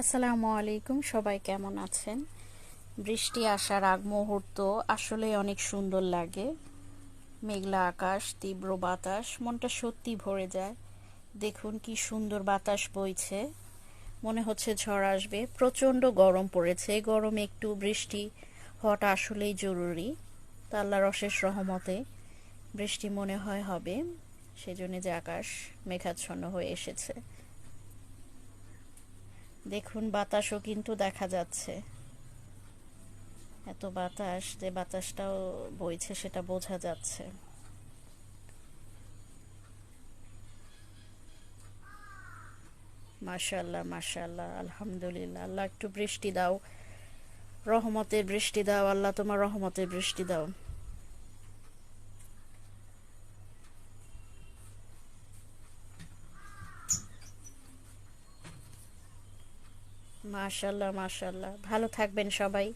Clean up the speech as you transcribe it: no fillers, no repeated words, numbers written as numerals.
আসসালামু আলাইকুম, সবাই কেমন আছেন? বৃষ্টি আসার আগ মুহূর্ত আসলে অনেক সুন্দর লাগে। মেঘলা আকাশ, তীব্র বাতাস, মনটা সত্যি ভরে যায়। দেখুন কি সুন্দর বাতাস বইছে, মনে হচ্ছে ঝড় আসবে। প্রচণ্ড গরম পড়েছে, এই গরমে একটু বৃষ্টি হওয়াটা আসলেই জরুরি। তা আল্লাহর অশেষ রহমতে বৃষ্টি মনে হয় হবে, সেজন্য যে আকাশ মেঘাচ্ছন্ন হয়ে এসেছে। দেখুন বাতাসও কিন্তু দেখা যাচ্ছে, এত বাতাস যে বাতাসটাও বইছে সেটা বোঝা যাচ্ছে। মাশাল্লাহ মাশাল্লাহ, আলহামদুলিল্লাহ। আল্লাহ একটু বৃষ্টি দাও, রহমতের বৃষ্টি দাও আল্লাহ, তোমার রহমতের বৃষ্টি দাও। মাশাল্লাহ মাশাল্লাহ, ভালো থাকবেন সবাই।